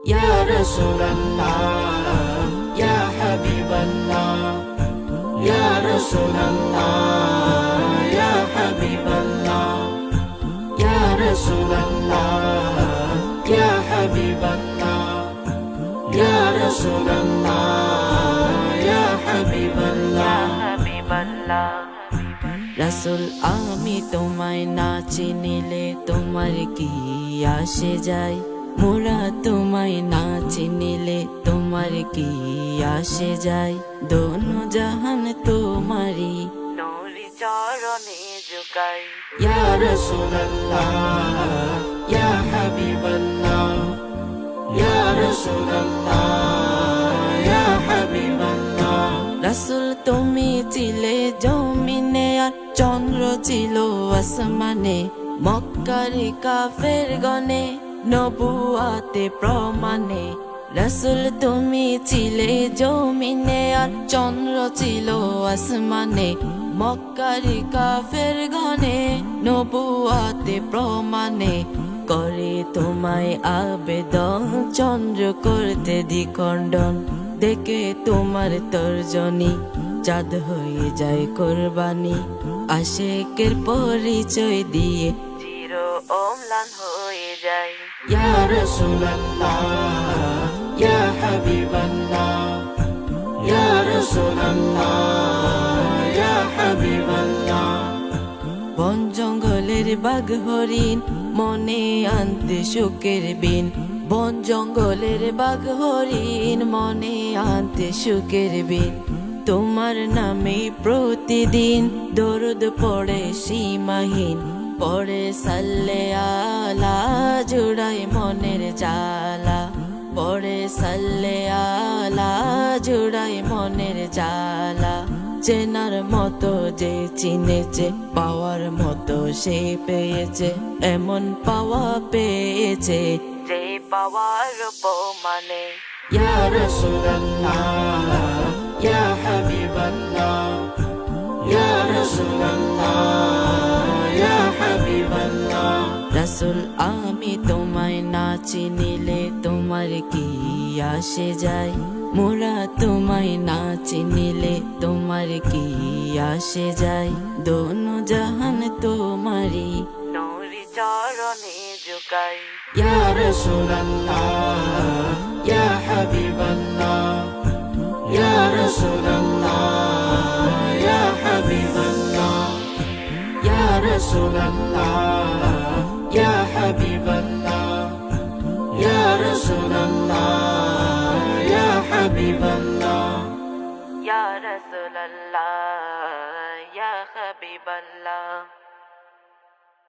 Ya Rasulallah, Ya Habiballah, Ya Rasulallah, Ya Habiballah, Ya Rasulallah, Ya Habiballah, Ya Rasulallah, Ya Habiballah, Habiballah. রাসূল আমি তোমায় না চিনিলে তোমার কি আসে যায়, মোরা তোমায় না চিনিলে তোমার কি আসে যায়। দোনো জাহান তোমারি নূরি চরণে ঝুঁকাই। ইয়া রাসূলুল্লাহ, ইয়া হাবিবাল্লাহ, ইয়া রাসূলুল্লাহ, ইয়া হাবিবাল্লাহ। রাসূল তুমি ছিলে জমিনে আর চন্দ্র ছিল আসমানে, মক্কার কাফের গণে নবুয়াতে প্রমাণে। রাসূল তুমি ছিলে জমিনে আর চন্দ্র ছিল আসমানে, মক্কার কাফের গণে নবুয়াতে প্রমাণে। করে তোমায় আবেদন চন্দ্র করতে দ্বিখণ্ডন, দেখে তোমার তর্জনী চাঁদ হয়ে যায় কোরবানি। আশেকের পরিচয় দিয়ে চির অম্লান হয়ে যায়। ইয়া রাসূলুল্লাহ, ইয়া হাবিবাল্লাহ, ইয়া রাসূলুল্লাহ, ইয়া হাবিবাল্লাহ। বন জঙ্গলের বাঘ হরিণ মনে আনতে সুখের বিন, বন জঙ্গলের বাঘ হরিণ মনে আনতে সুখের বিন। তোমার নামে প্রতিদিন দরুদ পড়ে সীমাহীন, পড়ে সাল্লে আলা জুড়ায় মনের জালা, পড়ে সাল্লে আলা জুড়ায় মনের জালা। চেনার মতো যে চিনেছে, পাওয়ার মতো সে পেয়েছে, এমন পাওয়া পেয়েছে যে পাওয়ার উপমানে। ইয়া রাসূলুল্লাহ, ইয়া হাবিবাল্লাহ, ইয়া রাসূলুল্লাহ, ইয়া হাবিবাল্লাহ। রাসূল আমি তোমায় না চিনিলে তোমার কি আসে যায়, মোরা তোমায় না চিনিলে তোমার কি আসে যায়। দোনো জাহান তোমারি নূরি চরণে ঝুঁকাই। ইয়া রাসূলুল্লাহ, ইয়া হাবিবাল্লাহ, ইয়া রাসূলুল্লাহ, ইয়া হাবিবাল্লাহ, ইয়া রাসূলুল্লাহ, ইয়া হাবিবাল্লাহ, ইয়া রাসূলুল্লাহ, ইয়া হাবিবাল্লাহ, ইয়া রাসূলুল্লাহ, ইয়া হাবিবাল্লাহ।